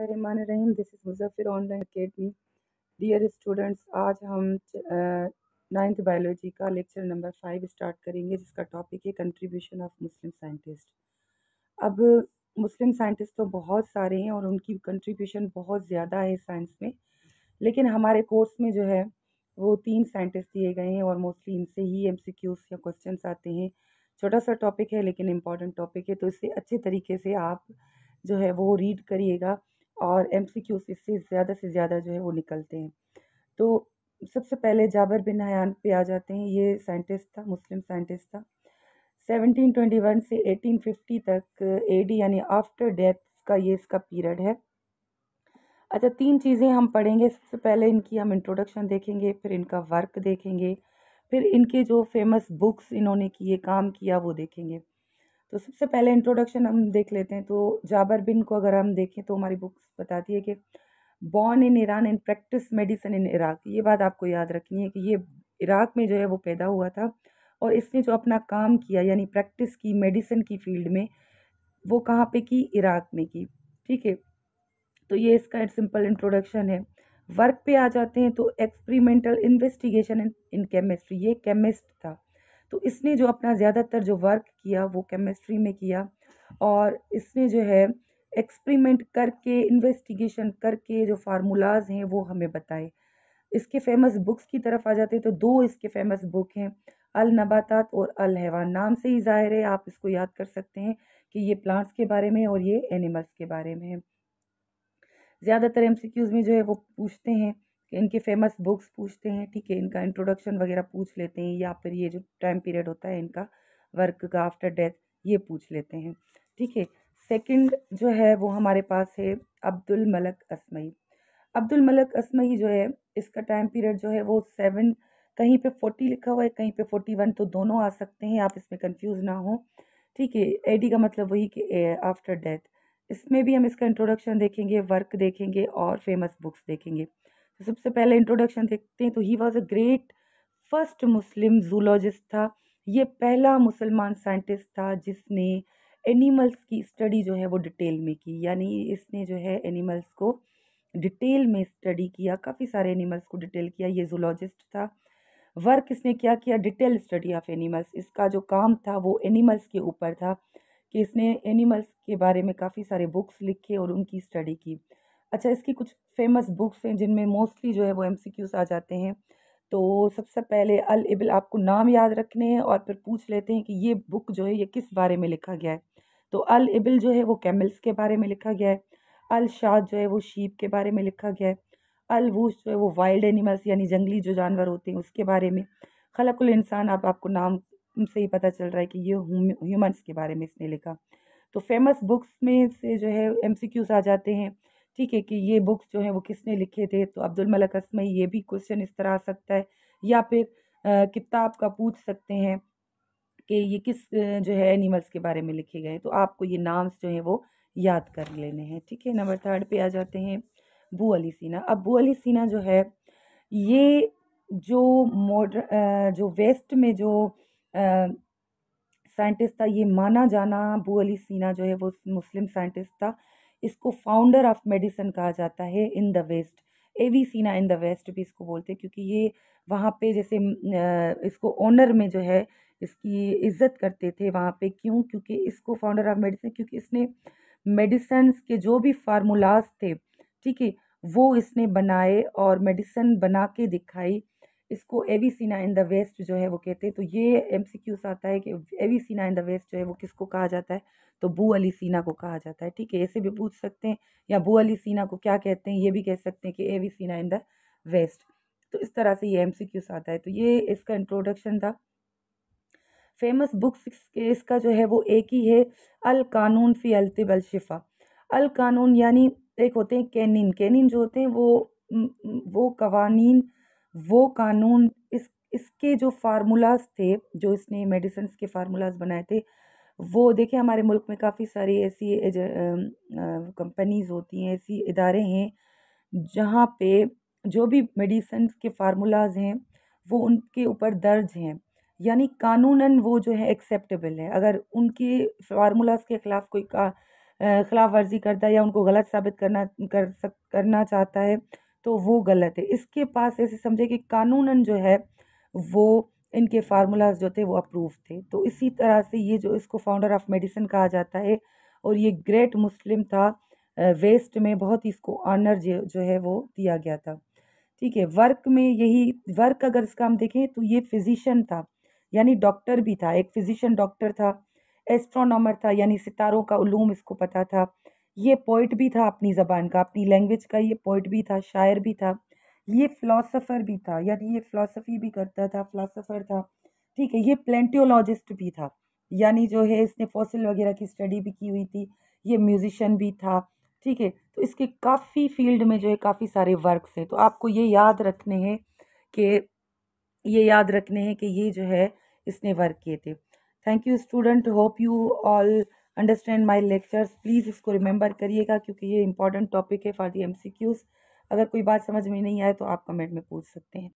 बिस्मिल्लाहिर्रहमानिर्रहीम। This is Muzaffar online academy. Dear students, आज हम नाइन्थ बायोलॉजी का लेक्चर नंबर 5 स्टार्ट करेंगे, जिसका टॉपिक है कंट्रीब्यूशन ऑफ मुस्लिम साइंटिस्ट। अब मुस्लिम साइंटिस्ट तो बहुत सारे हैं और उनकी कंट्रीब्यूशन बहुत ज़्यादा है साइंस में, लेकिन हमारे कोर्स में जो है वो 3 साइंटिस्ट दिए गए हैं और मोस्टली इनसे ही MCQs या क्वेश्चंस आते हैं। छोटा सा टॉपिक है लेकिन इम्पॉर्टेंट टॉपिक है, तो इसे अच्छे तरीके से आप जो है वो रीड करिएगा और MCQs इससे ज़्यादा से ज़्यादा जो है वो निकलते हैं। तो सबसे पहले जाबिर बिन हयान पे आ जाते हैं। ये साइंटिस्ट था, मुस्लिम साइंटिस्ट था। 1721 से 1850 तक AD यानी आफ्टर डेथ का ये इसका पीरियड है। अच्छा, 3 चीज़ें हम पढ़ेंगे। सबसे पहले इनकी हम इंट्रोडक्शन देखेंगे, फिर इनका वर्क देखेंगे, फिर इनके जो फेमस बुक्स इन्होंने किए, काम किया, वो देखेंगे। तो सबसे पहले इंट्रोडक्शन हम देख लेते हैं। तो जाबिर बिन को अगर हम देखें तो हमारी बुक्स बताती है कि born in Iran and practice medicine in Iraq. ये बात आपको याद रखनी है कि ये इराक में जो है वो पैदा हुआ था और इसने जो अपना काम किया यानी प्रैक्टिस की मेडिसिन की फील्ड में, वो कहाँ पे की? इराक में की। ठीक है, तो ये इसका सिंपल इंट्रोडक्शन है। वर्क पे आ जाते हैं तो एक्सपेरिमेंटल इन्वेस्टिगेशन इन केमिस्ट्री। ये केमिस्ट था, तो इसने जो अपना ज़्यादातर जो वर्क किया वो केमिस्ट्री में किया और इसने जो है एक्सपेरिमेंट करके, इन्वेस्टिगेशन करके जो फार्मूलाज हैं वो हमें बताए। इसके फेमस बुक्स की तरफ आ जाते हैं तो 2 इसके फेमस बुक हैं, अल नबातात और अल हैवान। नाम से ही जाहिर है, आप इसको याद कर सकते हैं कि ये प्लांट्स के बारे में और ये एनिमल्स के बारे में है। ज़्यादातर MCQs में जो है वो पूछते हैं कि इनके फेमस बुक्स पूछते हैं। ठीक है, इनका इंट्रोडक्शन वगैरह पूछ लेते हैं या फिर ये जो टाइम पीरियड होता है इनका वर्क का आफ्टर डेथ, ये पूछ लेते हैं। ठीक है, सेकंड जो है वो हमारे पास है अब्दुल मलक असमई। अब्दुल मलक असमई जो है, इसका टाइम पीरियड जो है वो 7, कहीं पे 40 लिखा हुआ है, कहीं पे 41, तो दोनों आ सकते हैं, आप इसमें कंफ्यूज ना हो। ठीक है, AD का मतलब वही कि आफ्टर डेथ। इसमें भी हम इसका इंट्रोडक्शन देखेंगे, वर्क देखेंगे और फेमस बुक्स देखेंगे। तो सबसे पहले इंट्रोडक्शन देखते हैं। तो he was a great first Muslim zoologist था। ये पहला मुसलमान साइंटिस्ट था जिसने एनिमल्स की स्टडी जो है वो डिटेल में की, यानी इसने जो है एनिमल्स को डिटेल में स्टडी किया, काफ़ी सारे एनिमल्स को डिटेल किया। ये जूलॉजिस्ट था। वर्क इसने क्या किया? Detail study of animals. इसका जो काम था वो एनिमल्स के ऊपर था कि इसने एनिमल्स के बारे में काफ़ी सारे बुक्स लिखे और उनकी स्टडी की। अच्छा, इसकी कुछ फेमस बुक्स हैं जिनमें मोस्टली जो है वो MCQs आ जाते हैं। तो सबसे पहले अल इबिल, आपको नाम याद रखने हैं और फिर पूछ लेते हैं कि ये बुक जो है ये किस बारे में लिखा गया है। तो अल इबिल जो है वो कैमल्स के बारे में लिखा गया है। अल शाद जो है वो शीप के बारे में लिखा गया है। अल वूश जो है वो वाइल्ड एनिमल्स यानी जंगली जो जानवर होते हैं उसके बारे में। खलकुल इंसान, अब आपको नाम से ही पता चल रहा है कि ये ह्यूमंस के बारे में इसने लिखा। तो फेमस बुक्स में से जो है MCQs आ जाते हैं। ठीक है, कि ये बुक्स जो है वो किसने लिखे थे? तो अब्दुल मलक असमई। ये भी क्वेश्चन इस तरह आ सकता है, या फिर किताब का पूछ सकते हैं कि ये किस जो है एनिमल्स के बारे में लिखे गए। तो आपको ये नाम्स जो हैं वो याद कर लेने हैं। ठीक है, नंबर 3 पे आ जाते हैं अबू अली सीना। अब अबू अली सीना जो है ये जो जो वेस्ट में जो साइंटिस्ट था, ये माना जाना अबू अली सीना जो है वो मुस्लिम साइंटिस्ट था। इसको फाउंडर ऑफ मेडिसिन कहा जाता है इन द वेस्ट। एवी सीना इन द वेस्ट भी इसको बोलते हैं, क्योंकि ये वहाँ पे जैसे इसको ऑनर में जो है इसकी इज्जत करते थे वहाँ पे। क्यों? क्योंकि इसको फाउंडर ऑफ मेडिसिन, क्योंकि इसने मेडिसिन के जो भी फार्मूलाज थे, ठीक है, वो इसने बनाए और मेडिसिन बना के दिखाई। इसको एविसीना इन द वेस्ट जो है वो कहते हैं। तो ये MCQs आता है कि एविसीना इन द वेस्ट जो है वो किसको कहा जाता है? तो अबू अली सीना को कहा जाता है। ठीक है, ऐसे भी पूछ सकते हैं, या अबू अली सीना को क्या कहते हैं, ये भी कह सकते हैं कि एविसीना इन द वेस्ट। तो इस तरह से ये MCQs आता है। तो ये इसका इंट्रोडक्शन था। फेमस बुक्स इसका जो है वो एक ही है, अल कानून फ़ी अल्तिब अल शिफा। अल कानून यानी एक होते हैं कैनिन। कैनिन जो होते हैं वो कवानीन, वो कानून। इसके जो फार्मूलाज थे, जो इसने मेडिसिन के फार्मूलाज बनाए थे, वो देखिए हमारे मुल्क में काफ़ी सारी ऐसी कंपनीज होती हैं, ऐसी इदारे हैं जहाँ पे जो भी मेडिसिन के फार्मूलाज हैं वो उनके ऊपर दर्ज हैं, यानी कानूनन वो जो है एक्सेप्टेबल है। अगर उनके फार्मूलाज के ख़िलाफ़ कोई खिलाफ वर्जी करता है या उनको गलत साबित करना चाहता है तो वो गलत है। इसके पास ऐसे समझे कि कानूनन जो है वो इनके फार्मूलाज जो थे वो अप्रूव थे। तो इसी तरह से ये जो इसको फाउंडर ऑफ मेडिसिन कहा जाता है और ये ग्रेट मुस्लिम था। वेस्ट में बहुत ही इसको ऑनर जो है वो दिया गया था। ठीक है, वर्क में यही वर्क अगर इसका हम देखें तो ये फिजिशियन था, यानी डॉक्टर भी था, एक फिजिशियन डॉक्टर था। एस्ट्रोनॉमर था, यानी सितारों का उलूम इसको पता था। ये पोइट भी था, अपनी ज़बान का, अपनी लैंग्वेज का ये पोइट भी था, शायर भी था। ये फिलोसोफर भी था, यानी ये फिलोसफी भी करता था, फिलोसोफर था। ठीक है, ये प्लेंटियोलॉजिस्ट भी था, यानी जो है इसने फॉसिल वगैरह की स्टडी भी की हुई थी। ये म्यूजिशियन भी था। ठीक है, तो इसके काफ़ी फील्ड में जो है काफ़ी सारे वर्क्स हैं। तो आपको कि ये याद रखने हैं कि ये जो है इसने वर्क किए थे। Thank you student, hope you all understand my lectures. Please इसको रिमेंबर करिएगा क्योंकि ये इंपॉर्टेंट टॉपिक है फॉर दी एमसीक्यूज़। अगर कोई बात समझ में नहीं आए तो आप कमेंट में पूछ सकते हैं।